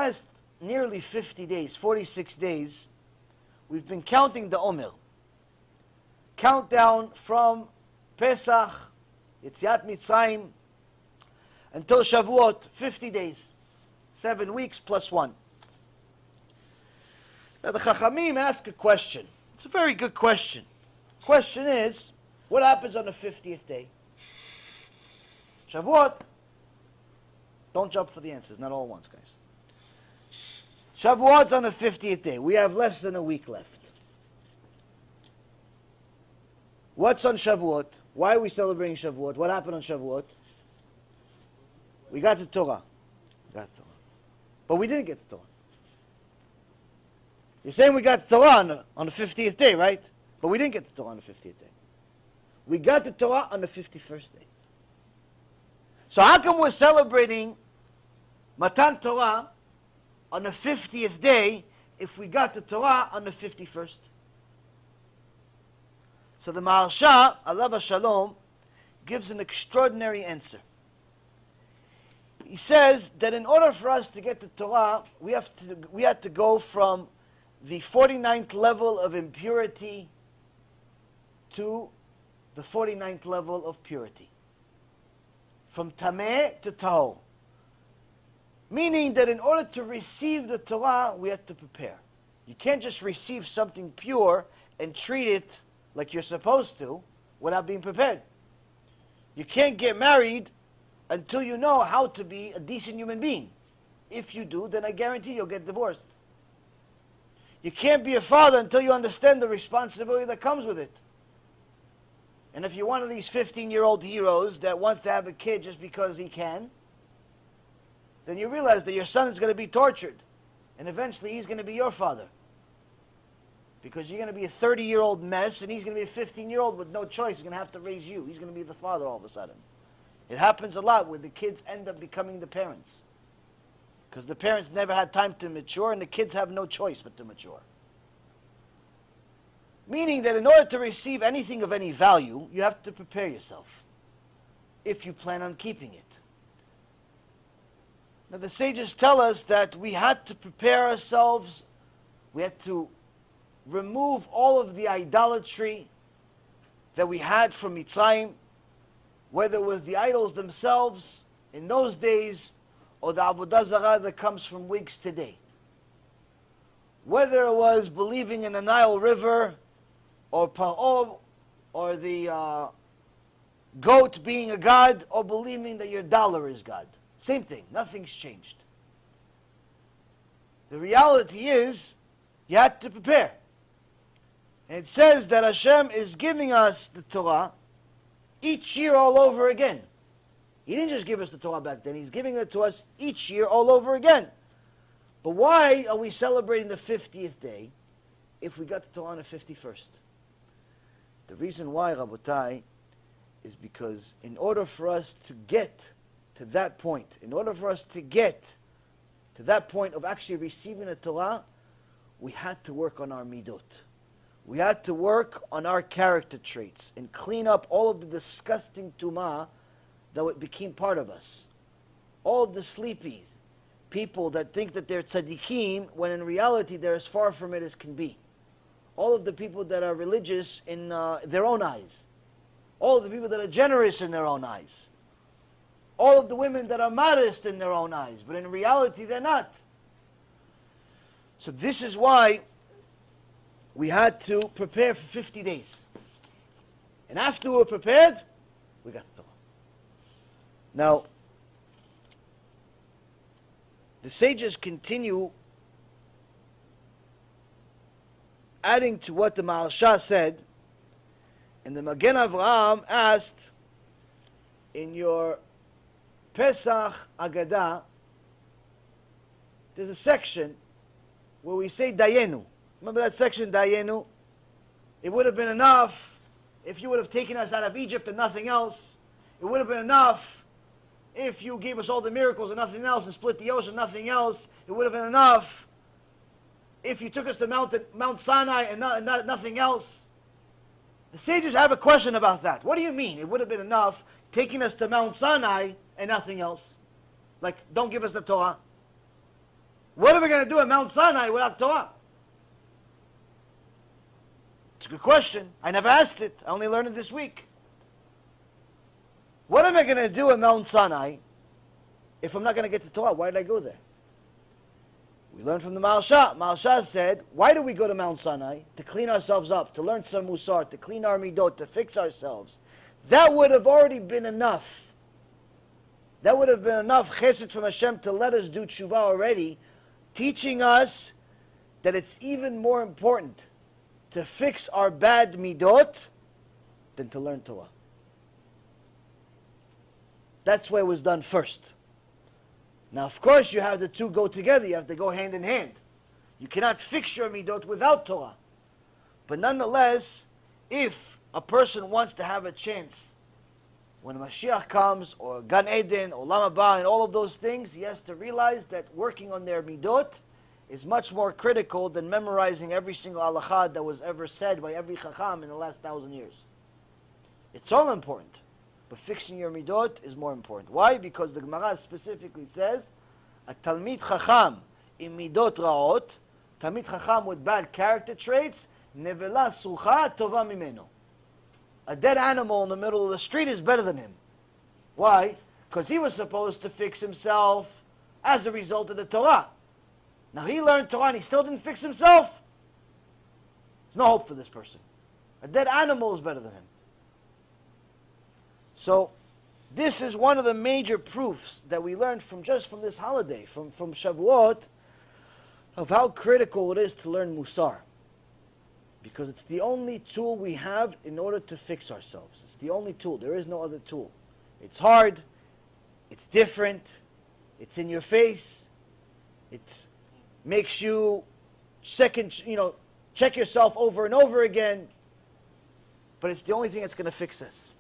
last nearly 50 days, 46 days, we've been counting the Omer. Countdown from Pesach, Yetziat Mitzrayim, until Shavuot, 50 days. 7 weeks plus 1. Now the Chachamim ask a question. It's a very good question. Question is, what happens on the 50th day? Shavuot. Don't jump for the answers, not all at once, guys. Shavuot's on the 50th day. We have less than a week left. What's on Shavuot? Why are we celebrating Shavuot? What happened on Shavuot? We got the Torah. But we didn't get the Torah. You're saying we got the Torah on the 50th day, right? But we didn't get the Torah on the 50th day. We got the Torah on the 51st day. So how come we're celebrating Matan Torah on the 50th day if we got the Torah on the 51st? So the Maharsha, Alav Shalom, gives an extraordinary answer. He says that in order for us to get the Torah, we had to go from the 49th level of impurity to the 49th level of purity. From Tameh to Tahor. Meaning that in order to receive the Torah, we have to prepare. You can't just receive something pure and treat it like you're supposed to without being prepared. You can't get married until you know how to be a decent human being. If you do, then I guarantee you'll get divorced. You can't be a father until you understand the responsibility that comes with it. And if you're one of these 15-year-old heroes that wants to have a kid just because he can, then you realize that your son is going to be tortured. And eventually he's going to be your father. Because you're going to be a 30-year-old mess and he's going to be a 15-year-old with no choice. He's going to have to raise you. He's going to be the father all of a sudden. It happens a lot where the kids end up becoming the parents. Because the parents never had time to mature and the kids have no choice but to mature. Meaning that in order to receive anything of any value, you have to prepare yourself. If you plan on keeping it. Now the sages tell us that we had to prepare ourselves. We had to remove all of the idolatry that we had from Mitzrayim. Whether it was the idols themselves in those days or the Avodah Zarah that comes from wigs today. Whether it was believing in the Nile River or Paro or the goat being a god or believing that your dollar is God. Same thing. Nothing's changed. The reality is you had to prepare. And it says that Hashem is giving us the Torah each year all over again. He didn't just give us the Torah back then. He's giving it to us each year all over again. But why are we celebrating the 50th day if we got the Torah on the 51st? The reason why, Rabotai, is because in order for us to get to that point, in order for us to get to that point of actually receiving the Torah, we had to work on our midot. We had to work on our character traits and clean up all of the disgusting tumah that became part of us. All of the sleepy people that think that they're tzaddikim when in reality they're as far from it as can be. All of the people that are religious in their own eyes. All of the people that are generous in their own eyes. All of the women that are modest in their own eyes, but in reality they're not. So this is why we had to prepare for 50 days. And after we were prepared, we got the Torah. Now, the sages continue adding to what the Maharsha said, and the Magen Avraham asked, in your Pesach Agadah, there's a section where we say Dayenu. Remember that section, Dayenu? It would have been enough if you would have taken us out of Egypt and nothing else. It would have been enough if you gave us all the miracles and nothing else and split the ocean and nothing else. It would have been enough if you took us to Mount Sinai and nothing else. The sages have a question about that. What do you mean? It would have been enough taking us to Mount Sinai and nothing else. Like, don't give us the Torah. What are we going to do at Mount Sinai without Torah? It's a good question. I never asked it. I only learned it this week. What am I going to do at Mount Sinai if I'm not going to get the Torah? Why did I go there? We learned from the Maharsha. Maharsha said, why do we go to Mount Sinai? To clean ourselves up, to learn some musar, to clean our midot, to fix ourselves. That would have already been enough. That would have been enough chesed from Hashem to let us do tshuva already, teaching us that it's even more important to fix our bad midot than to learn Torah. That's why it was done first. Now, of course, you have the two go together. You have to go hand in hand. You cannot fix your midot without Torah. But nonetheless, if a person wants to have a chance, when Mashiach comes, or Gan Eden, or Olam Haba, and all of those things, he has to realize that working on their midot is much more critical than memorizing every single halakha that was ever said by every chacham in the last 1,000 years. It's all important. But fixing your midot is more important. Why? Because the Gemara specifically says, a talmid chacham in midot raot, talmid chacham with bad character traits, nevela sucha tova mimeno. A dead animal in the middle of the street is better than him. Why? Because he was supposed to fix himself as a result of the Torah. Now he learned Torah and he still didn't fix himself. There's no hope for this person. A dead animal is better than him. So, this is one of the major proofs that we learned from this holiday, from Shavuot, of how critical it is to learn Musar. Because it's the only tool we have in order to fix ourselves. It's the only tool. There is no other tool. It's hard. It's different. It's in your face. It makes you check yourself over and over again. But it's the only thing that's going to fix us.